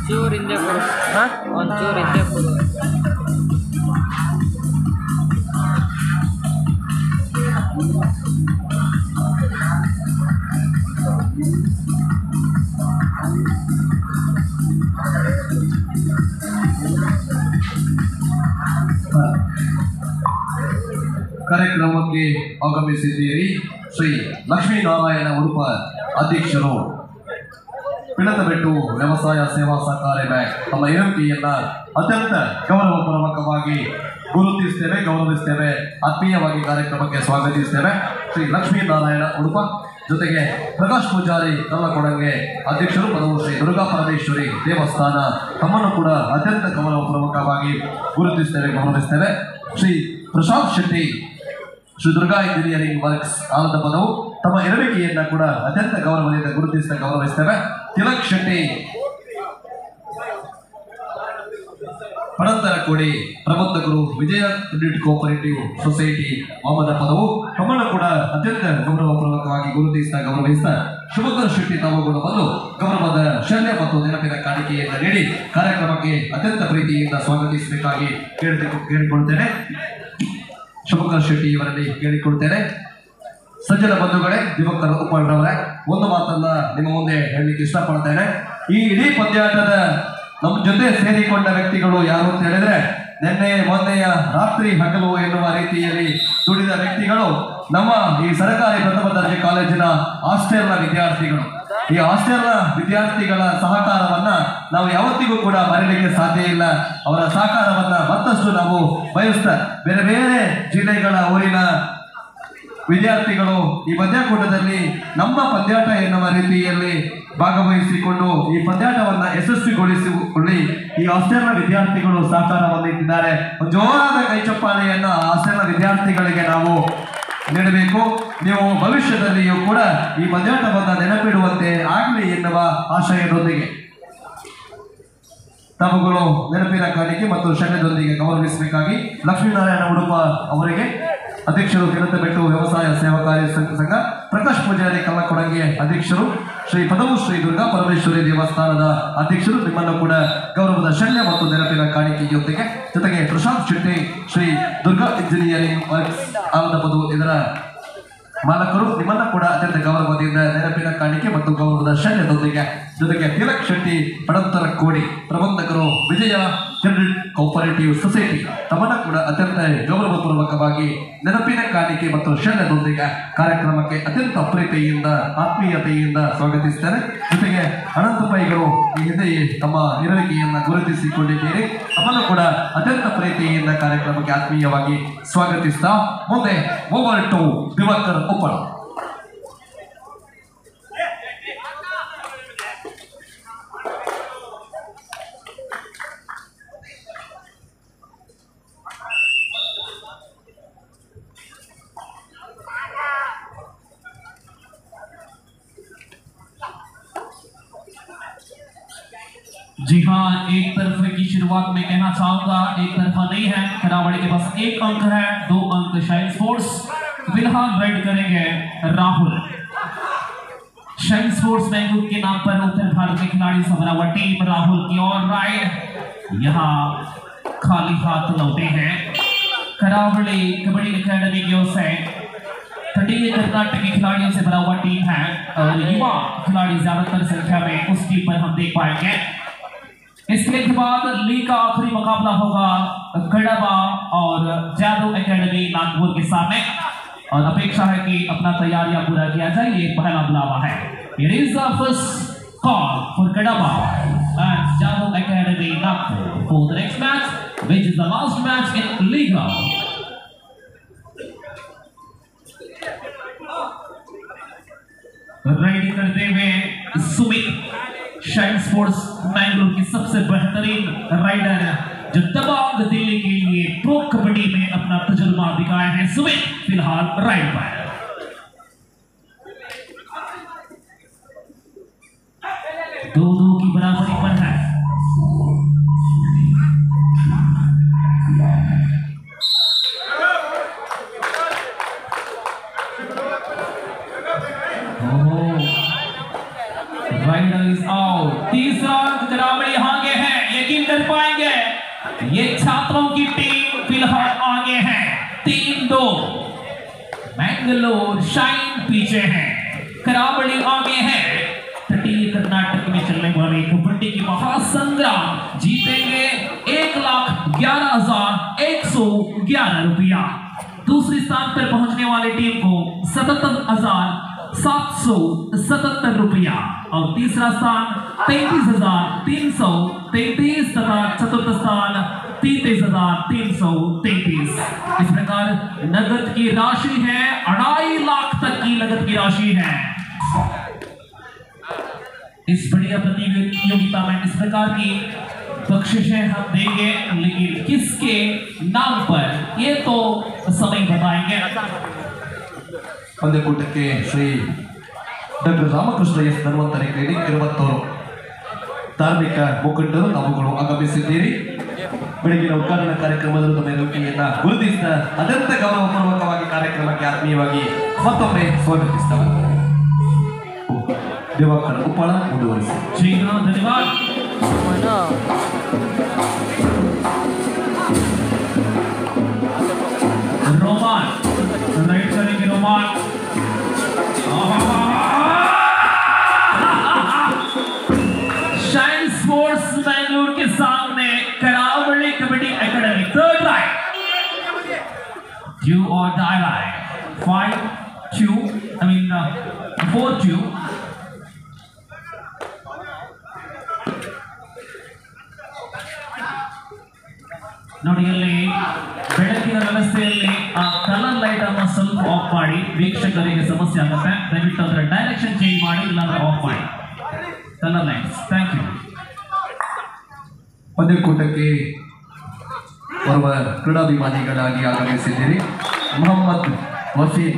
ಒಂಚೂರು ಹಿಂದೆ ಕೊಡು. ಹಾಂ, ಒಂಚೂರು ಹಿಂದೆ ಕೊಡು. ಕಾರ್ಯಕ್ರಮಕ್ಕೆ ಆಗಮಿಸಿದ್ದೀರಿ ಶ್ರೀ ಲಕ್ಷ್ಮೀನಾರಾಯಣ ಉಡುಪ ಅಧ್ಯಕ್ಷರು ಪಿಣತಬೆಟ್ಟು ವ್ಯವಸಾಯ ಸೇವಾ ಸಹಕಾರಿ ಬ್ಯಾಂಕ್ ತಮ್ಮ ಇರುವಿಕೆಯನ್ನ ಅತ್ಯಂತ ಗೌರವಪೂರ್ವಕವಾಗಿ ಗುರುತಿಸ್ತೇವೆ, ಗೌರವಿಸ್ತೇವೆ, ಆತ್ಮೀಯವಾಗಿ ಕಾರ್ಯಕ್ರಮಕ್ಕೆ ಸ್ವಾಗತಿಸ್ತೇವೆ. ಶ್ರೀ ಲಕ್ಷ್ಮೀನಾರಾಯಣ ಉಡುಪ ಜೊತೆಗೆ ಪ್ರಕಾಶ್ ಪೂಜಾರಿ ಕಲ್ಲಕೊಡಂಗೆ ಅಧ್ಯಕ್ಷರು ಪದವು ಶ್ರೀ ದುರ್ಗಾ ಪರಮೇಶ್ವರಿ ದೇವಸ್ಥಾನ ತಮ್ಮನ್ನು ಕೂಡ ಅತ್ಯಂತ ಗೌರವಪೂರ್ವಕವಾಗಿ ಗುರುತಿಸ್ತೇವೆ, ಗೌರವಿಸ್ತೇವೆ. ಶ್ರೀ ಪ್ರಶಾಂತ್ ಶೆಟ್ಟಿ ಶ್ರೀ ದುರ್ಗಾ ಇಂಜಿನಿಯರಿಂಗ್ ವರ್ಕ್ಸ್ ಆಲದ ಪದವು ತಮ್ಮ ಇರುವಿಕೆಯನ್ನ ಕೂಡ ಅತ್ಯಂತ ಗೌರವದಿಂದ ಗುರುತಿಸಿದ ಗೌರವಿಸ್ತೇವೆ. ತಿಲಕ್ ಶೆಟ್ಟಿ ಪಣಂತರ ಕೋಡಿ ಪ್ರಬಂಧಕರು ವಿಜಯ ಕ್ರೆಡಿಟ್ ಕೋಆಪರೇಟಿವ್ ಸೊಸೈಟಿ ವಾಮದ ಪದವು ತಮ್ಮನ್ನು ಕೂಡ ಅತ್ಯಂತ ಗೌರವಪೂರ್ವಕವಾಗಿ ಗುರುತಿಸಿದ ಗೌರವಿಸಿದ ಶುಭಕರ್ ಶೆಟ್ಟಿ ತಾವುಗಳು ಬಂದು ಗೌರವದ ಶಲ್ಯ ಮತ್ತು ನೆನಪಿನ ಕಾಣಿಕೆಯನ್ನು ನೀಡಿ ಕಾರ್ಯಕ್ರಮಕ್ಕೆ ಅತ್ಯಂತ ಪ್ರೀತಿಯಿಂದ ಸ್ವಾಗತಿಸಬೇಕಾಗಿ ಕೇಳಿಕೊಳ್ತೇನೆ. ಶುಭಕರ್ ಶೆಟ್ಟಿ ಇವರಲ್ಲಿ ಕೇಳಿಕೊಳ್ತೇನೆ. ಸಜ್ಜನ ಬಂಧುಗಳೇ, ದಿವಕರ್ ಉಪ್ಪಳ್ರವರೇ, ಒಂದು ಮಾತನ್ನ ನಿಮ್ಮ ಮುಂದೆ ಹೇಳಲಿಕ್ಕೆ ಇಷ್ಟಪಡ್ತೇನೆ. ಈ ಇಡೀ ಪಂದ್ಯಾಟದ ನಮ್ಮ ಜೊತೆ ಸೇರಿಕೊಂಡ ವ್ಯಕ್ತಿಗಳು ಯಾರು ಅಂತ ಹೇಳಿದ್ರೆ, ನಿನ್ನೆ ಮೊನ್ನೆಯ ರಾತ್ರಿ ಹಗಲು ಎನ್ನುವ ರೀತಿಯಲ್ಲಿ ದುಡಿದ ವ್ಯಕ್ತಿಗಳು ನಮ್ಮ ಈ ಸರ್ಕಾರಿ ಪ್ರಥಮ ದರ್ಜೆ ಕಾಲೇಜಿನ ಹಾಸ್ಟೆಲ್ನ ವಿದ್ಯಾರ್ಥಿಗಳು. ಈ ಹಾಸ್ಟೆಲ್ನ ವಿದ್ಯಾರ್ಥಿಗಳ ಸಹಕಾರವನ್ನ ನಾವು ಯಾವತ್ತಿಗೂ ಕೂಡ ಮರೆಯಲಿಕ್ಕೆ ಸಾಧ್ಯ ಇಲ್ಲ. ಅವರ ಸಹಕಾರವನ್ನ ಮತ್ತಷ್ಟು ನಾವು ಬಯಸ್ತಾ ಬೇರೆ ಬೇರೆ ಜಿಲ್ಲೆಗಳ ಊರಿನ ವಿದ್ಯಾರ್ಥಿಗಳು ಈ ಪಂದ್ಯಾಕೂಟದಲ್ಲಿ ನಮ್ಮ ಪಂದ್ಯಾಟ ಎನ್ನುವ ರೀತಿಯಲ್ಲಿ ಭಾಗವಹಿಸಿಕೊಂಡು ಈ ಪಂದ್ಯಾಟವನ್ನು ಯಶಸ್ವಿಗೊಳಿಸಿಕೊಳ್ಳಿ ಈ ಹಾಸ್ಟೆಲ್ನ ವಿದ್ಯಾರ್ಥಿಗಳು ಸಹಕಾರವನ್ನು ಇಟ್ಟಿದ್ದಾರೆ. ಜೋರಾದ ಕೈಚಪ್ಪಾಳೆಯನ್ನು ಹಾಸ್ಟೆಲ್ನ ವಿದ್ಯಾರ್ಥಿಗಳಿಗೆ ನಾವು ನೀಡಬೇಕು. ನೀವು ಭವಿಷ್ಯದಲ್ಲಿಯೂ ಕೂಡ ಈ ಪಂದ್ಯಾಟವನ್ನು ನೆನಪಿಡುವಂತೆ ಆಗಲಿ ಎನ್ನುವ ಆಶಯದೊಂದಿಗೆ ತಾವುಗಳು ನೆನಪಿನ ಕಾಣಿಕೆ ಮತ್ತು ಶಲ್ಯದೊಂದಿಗೆ ಗೌರವಿಸಬೇಕಾಗಿ ಲಕ್ಷ್ಮೀನಾರಾಯಣ ಉಡುಪ ಅವರಿಗೆ ಅಧ್ಯಕ್ಷರು ಪಿಣತಬೆಟ್ಟು ವ್ಯವಸಾಯ ಸೇವಾಕಾರಿ ಸಂಘ, ಪ್ರಕಾಶ್ ಪೂಜಾರಿ ಕಲ್ಲಕೊಡಂಗೆ ಅಧ್ಯಕ್ಷರು, ಶ್ರೀ ಪದವು ಶ್ರೀ ದುರ್ಗಾ ಪರಮೇಶ್ವರಿ ದೇವಸ್ಥಾನದ ಅಧ್ಯಕ್ಷರು ನಿಮ್ಮನ್ನು ಕೂಡ ಗೌರವದ ಶಲ್ಯ ಮತ್ತು ನೆನಪಿನ ಕಾಣಿಕೆಯೊಂದಿಗೆ ಜೊತೆಗೆ ಪ್ರಶಾಂತ್ ಶೆಟ್ಟಿ ಶ್ರೀ ದುರ್ಗಾ ಇಂಜಿನಿಯರಿಂಗ್ ವರ್ಕ್ಸ್ ಆಲದ ಪದವು ಇದರ ಮಾಲಕರು ನಿಮ್ಮನ್ನ ಕೂಡ ಅತ್ಯಂತ ಗೌರವದಿಂದ ನೆನಪಿನ ಕಾಣಿಕೆ ಮತ್ತು ಗೌರವದ ಶಲ್ಯದೊಂದಿಗೆ ಜೊತೆಗೆ ತಿಲಕ್ ಶೆಟ್ಟಿ ಪಣಂತರ ಕೋಡಿ ಪ್ರಬಂಧಕರು ವಿಜಯ ಕ್ರೆಡಿಟ್ ಕೋಆಪರೇಟಿವ್ ಸೊಸೈಟಿ ತಮ್ಮನ್ನ ಕೂಡ ಅತ್ಯಂತ ಗೌರವಪೂರ್ವಕವಾಗಿ ನೆನಪಿನ ಕಾಣಿಕೆ ಮತ್ತು ಶಲ್ಯದೊಂದಿಗೆ ಕಾರ್ಯಕ್ರಮಕ್ಕೆ ಅತ್ಯಂತ ಪ್ರೀತಿಯಿಂದ ಆತ್ಮೀಯತೆಯಿಂದ ಸ್ವಾಗತಿಸುತ್ತಾರೆ. ಜೊತೆಗೆ ಅನಂತ ಪೈಗಳು ಈ ಹಿಂದೆಯೇ ತಮ್ಮ ಇರುವಿಕೆಯನ್ನು ಗುರುತಿಸಿಕೊಂಡಿದ್ದೀರಿ. ತಮ್ಮನ್ನು ಕೂಡ ಅತ್ಯಂತ ಪ್ರೀತಿಯಿಂದ ಕಾರ್ಯಕ್ರಮಕ್ಕೆ ಆತ್ಮೀಯವಾಗಿ ಸ್ವಾಗತಿಸ್ತಾ ಮುಂದೆ ಓವರ್ ಟು ದಿವಾಕರ್ ಉಪ್ಪಳ. जी हाँ, एक तरफे की शुरुआत में कहना चाहूंगा, एक तरफा नहीं है, खिलाड़ी के पास 1 अंक है, 2 अंक शाइन स्पोर्ट्स फिलहाल राइड करेंगे राहुल। शाइन स्पोर्ट्स बैंगलोर के नाम पर उत्तर भारत के खिलाड़ी से भरा हुआ टीम राहुल की ओर राइड यहाँ खाली हाथ लौटे हैं। करावली कबड्डी अकेडमी की ओर से तटीय कर्नाटक के खिलाड़ियों से भरा हुआ टीम है और युवा खिलाड़ी ज्यादातर संख्या में उस टीम पर हम देख पाएंगे। इसके बाद लीग का आखिरी मुकाबला होगा कड़ाबा और जादू एकेडमी नागपुर के सामने और अपेक्षा है कि अपना तैयारियां पूरा किया जाए। ये पहला बुलावा है। It is the first call for Kadaba and Jadoo Academy Nagpur for the next match, which is the last match in league round. Ride करते हुए सुमित शाइन स्पोर्ट्स मैंगलोर की सबसे बेहतरीन राइडर जो तबांग दिल्ली के लिए प्रो कबड्डी में अपना तजुर्बा दिखाया है। सुमित फिलहाल राइड पर दो की बराबरी पर है। Rider is out. तीसरा करावड़ी यहाँ बैंगलोर शाइन पीछे है, करावली आगे है। तटीय कर्नाटक में चलने वाले कबड्डी की महासंग्राम जीतेंगे 1,11,111 रुपया। दूसरे स्थान पर पहुंचने वाली टीम को 77,777 रुपया और तीसरा स्थान 33,333 तथा चतुर्थ स्थान 33,333। इस प्रकार नगद की राशि है 2.5 लाख तक की नगद की राशि है। इस बढ़िया प्रतियोगिता में इस प्रकार की बख्शिशें हम देंगे, लेकिन किसके नाम पर ये तो समय बताएंगे। ಪಂದ್ಯಕೂಟಕ್ಕೆ Shri doctor Ramakrishna S Dhanvantari clinic 20 ಧಾರ್ಮಿಕ ಮುಖಂಡರು ತಾವುಗಳು ಆಗಮಿಸಿದ್ದೀರಿ. ಬೆಳಗಿನ ಉದ್ಘಾಟನಾ ಕಾರ್ಯಕ್ರಮದಲ್ಲಿ ತಮ್ಮ ಇರುವಿಕೆಯನ್ನ ಗುರುತಿಸಿದ ಅತ್ಯಂತ ಗೌರವಪೂರ್ವಕವಾಗಿ ಕಾರ್ಯಕ್ರಮಕ್ಕೆ ಆತ್ಮೀಯವಾಗಿ ಮತ್ತೊಮ್ಮೆ ಸ್ವಾಗತಿಸ್ತೇವೆ. ದಿವಾಕರ್ ಉಪ್ಪಳ ಮುಂದುವರಿಸಿ. ಧನ್ಯವಾದ. रोमान राइट करेंगे रोमान। शाइन स्पोर्ट्स बैंगलोर के सामने Karavali kabaddi academy third right do और डाई राइट 5-2 4-2। ನೋಡಿ ಇಲ್ಲಿ ಬೆಳಕಿನ ವ್ಯವಸ್ಥೆಯಲ್ಲಿ ಆ ಕಲರ್ ಲೈಟ್ ಅನ್ನು ಸ್ವಲ್ಪ ಆಫ್ ಮಾಡಿ, ವೀಕ್ಷಕರಿಗೆ ಸಮಸ್ಯೆ ಆಗುತ್ತೆ. ದಯವಿಟ್ಟು ಅದರ ಡೈರೆಕ್ಷನ್ ಚೇಂಜ್ ಮಾಡಿ, ಇಲ್ಲಾಂದ್ರೆ ಆಫ್ ಮಾಡಿ ಕಲರ್ ಲೈಟ್ಸ್. Thank you. ಪಂದ್ಯಕೂಟಕ್ಕೆ ಓರ್ವ ಕ್ರೀಡಾಭಿಮಾನಿಗಳಾಗಿ ಆಗಮಿಸಿದ್ದೀರಿ. ಮೊಹಮ್ಮದ್ ವಸೀಂ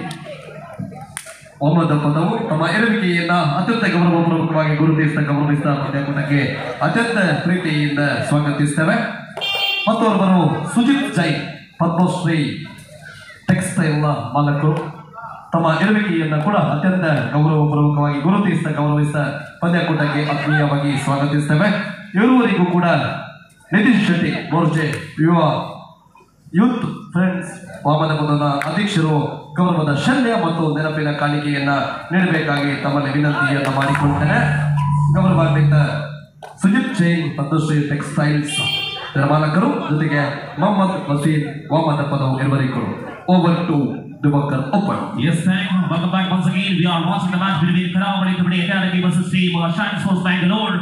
ಮೊಹಮ್ಮದ್ ಪದವು ತಮ್ಮ ಇರುವಿಕೆಯನ್ನ ಅತ್ಯಂತ ಗೌರವಪೂರ್ವಕವಾಗಿ ಗುರುತಿಸಿದ ಪಂದ್ಯಕೂಟಕ್ಕೆ ಅತ್ಯಂತ ಪ್ರೀತಿಯಿಂದ ಸ್ವಾಗತಿಸ್ತೇವೆ. ಮತ್ತೋರ್ವರು ಸುಜಿತ್ ಜೈನ್ ಪದ್ಮಶ್ರೀ ಟೆಕ್ಸ್ಟೈಲ್ನ ಮಾಲಕರು ತಮ್ಮ ಇರುವಿಕೆಯನ್ನು ಕೂಡ ಅತ್ಯಂತ ಗೌರವಪೂರ್ವಕವಾಗಿ ಗೌರವಿಸಿದ ಪಂದ್ಯಕೂಟಕ್ಕೆ ಆತ್ಮೀಯವಾಗಿ ಸ್ವಾಗತಿಸ್ತೇವೆ. ಇವರುವರೆಗೂ ಕೂಡ ನಿತೀಶ್ ಶೆಟ್ಟಿ ಮೋರ್ಜೆ ಯುವ ಯೂತ್ ಫ್ರೆಂಡ್ಸ್ ವಾಮನಪುರದ ಅಧ್ಯಕ್ಷರು ಗೌರವದ ಶಲ್ಯ ಮತ್ತು ನೆನಪಿನ ಕಾಣಿಕೆಯನ್ನ ನೀಡಬೇಕಾಗಿ ತಮ್ಮಲ್ಲಿ ವಿನಂತಿಯನ್ನು ಮಾಡಿಕೊಳ್ತೇನೆ. ಗೌರವಾನ್ವಿತ ಸುಜಿತ್ ಜೈನ್ ಪದ್ಮಶ್ರೀ ಟೆಕ್ಸ್ಟೈಲ್ಸ್ ಮಾಲಕರು ಜೊತೆಗೆ ಮೊಹಮ್ಮದ್ ವಸೀಂ ವಾಮನ ಪದವು ನಿರ್ವಹಿಕರು. Over to Diwakar Open. Yes, thank you. Welcome back once again. We are watching the match between Kadavadi Kabaddi Academy versus team Shine Sports Bangalore.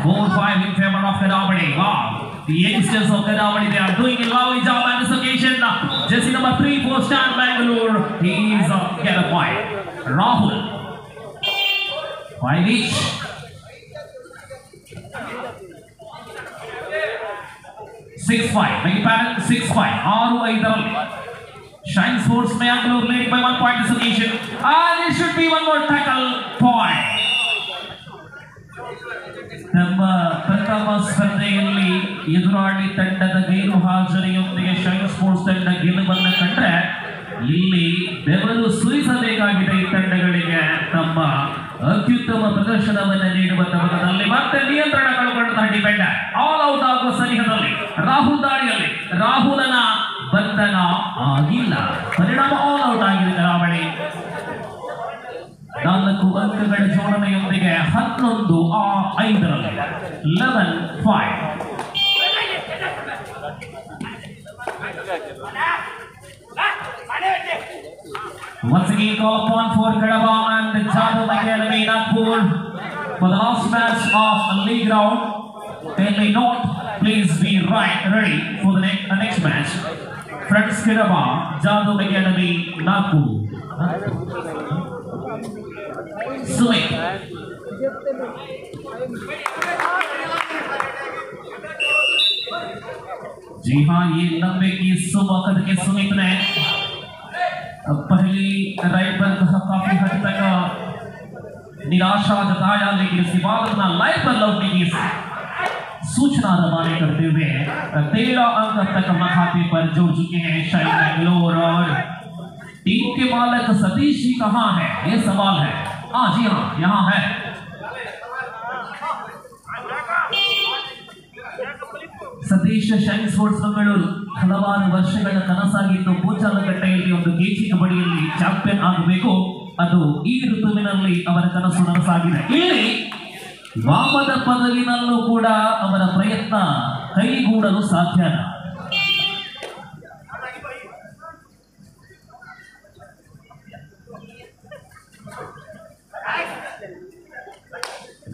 4-5 in favor of Kadavadi. Wow. The youngsters of Kadavadi, they are doing a lovely job on this occasion. Jersey number 3 for Stand Bangalore. He is get a point. Rahul. 5 each. Six five. Make it pattern 6-5. 6-5. Shine Sports Bangalore lead by 1 point this occasion, and it should be one more tackle point. ನಮ್ಮ ಪ್ರಥಮ ಸ್ಪರ್ಧೆಯಲ್ಲಿ ಎದುರಾಳಿ ತಂಡದ ಗೈರು ಹಾಜರಿಯೊಂದಿಗೆ shine sports ತಂಡ ಗೆಲುವನ್ನು ಕಂಡ್ರೆ ಇಲ್ಲಿ ಬೆವರು ಸುರಿಸಬೇಕಾಗಿದೆ ಈ ತಂಡಗಳಿಗೆ. ತಮ್ಮ ಅತ್ಯುತ್ತಮ ಪ್ರದರ್ಶನವನ್ನು ನೀಡುವ ತವಕದಲ್ಲಿ ಮತ್ತೆ ನಿಯಂತ್ರಣ ಕಳ್ಕೊಂಡಂತಹ ಡಿಫೆಂಡರ್ ಆಲ್ ಔಟ್ ಆಗುವ ಸನಿಹದಲ್ಲಿ ರಾಹುಲ್ ದಾಳಿಯಲ್ಲಿ ರಾಹುಲನ ಬಂಧನ ಆಗಿಲ್ಲ, ಪರಿಣಾಮ ಆಲ್ ಔಟ್ ಆಗಿದೆ ಕರಾವಳಿ. 4 ಅಂಕಗಳ ಜೋಡಣೆಯೊಂದಿಗೆ 11-5 11-5. Once again call upon for Kadava and the Jadhav Academy Nagpur for the last match of the league round. Kindly note, please be ready for the next match. Friends Kadava, Jadhav Academy Nagpur. Sumit. जी हाँ, ये लंबे की सुबह के सुमित ने पहली right पर काफी हद तक निराशा जताया, लेकिन इसके बाद अपना लाइफ पर लौटने की सूचना रवाना करते हुए 13 अंक तक मखाते पर जुड़ चुके हैं शाइन बैंगलोर। और टीम के मालिक सतीश जी कहाँ है, ये सवाल है। हाँ जी हाँ, यहाँ है। सतीश शाइन स्पोर्ट्स बेंगलुरु ಹಲವಾರು ವರ್ಷಗಳ ಕನಸಾಗಿದ್ದು ಪೂಜಾಲಕಟ್ಟೆಯಲ್ಲಿ ಒಂದು ಕೆಜಿ ಕಬಡ್ಡಿಯಲ್ಲಿ ಚಾಂಪಿಯನ್ ಆಗಬೇಕು. ಅದು ಈ ಋತುವಿನಲ್ಲಿ ಅವರ ಕನಸು ನನಸಾಗಿದೆ. ಇಲ್ಲಿ ವಾಮದ ಪದವಿನಲ್ಲೂ ಕೂಡ ಅವರ ಪ್ರಯತ್ನ ಕೈಗೂಡಲು ಸಾಧ್ಯನ?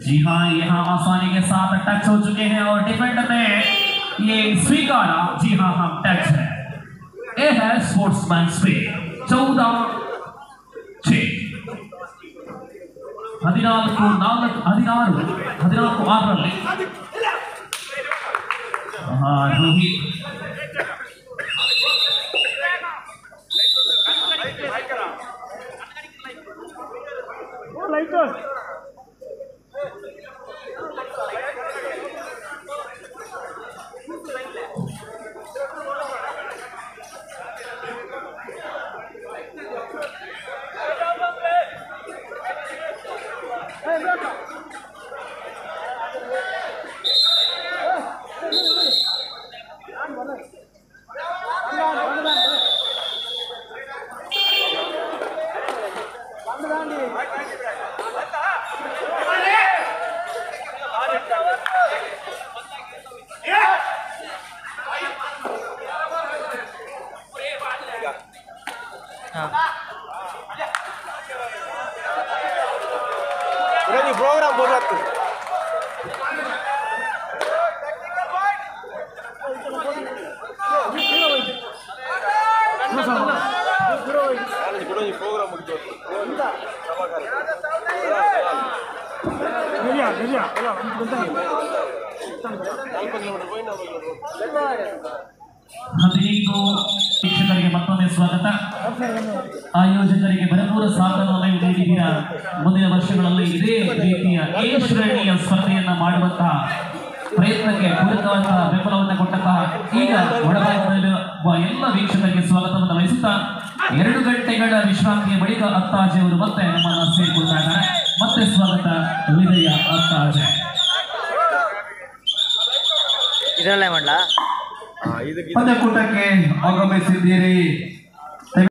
जी हाँ, यहाँ आसानी के साथ टच हो चुके हैं और डिफेंडर ने ये स्वीकारा. जी हाँ, हम टच है. ये है स्पोर्ट्समैन पे 14-6 14-6 रोहित प्रोग्राम बोल रहा तू प्रोग्राम ವೀಕ್ಷಕರಿಗೆ ಮತ್ತೊಮ್ಮೆ ಸ್ವಾಗತ. ಆಯೋಜಕರಿಗೆ ಬರನೂರ ಸಾಧನವನ್ನು ನೀಡಿದ್ದೀರಾ. ಮುಂದಿನ ವರ್ಷಗಳಲ್ಲಿ ಇದೇ ರೀತಿಯ ಎ ಶ್ರೇಣಿಯ ಸ್ಪರ್ಧೆಯನ್ನ ಮಾಡುವಂತಹ ಪ್ರಯತ್ನಕ್ಕೆ ಪೂರಕವಾದಂತಹ ಬೆಂಬಲವನ್ನು ಕೊಟ್ಟಂತಹ ಈಗ ಒಳಭಾಗದಲ್ಲಿರುವ ಎಲ್ಲ ವೀಕ್ಷಕರಿಗೆ ಸ್ವಾಗತವನ್ನು ವಹಿಸುತ್ತಾ 2 ಗಂಟೆಗಳ ವಿಶ್ರಾಂತಿಯ ಬಳಿಕ ಅತ್ತಾಜೆ ಅವರು ಮತ್ತೆ ನಮ್ಮನ್ನು ಸೇರಿಕೊಳ್ತಾ ಇದ್ದಾರೆ. ಮತ್ತೆ ಸ್ವಾಗತ ವಿಜಯ ಅತ್ತಾಜೆ. ಇದರಲ್ಲೇ ಮಾಡಲಾ ಪಂದ್ಯಕೂಟಕ್ಕೆ ಆಗಮಿಸಿದ್ದೀರಿ.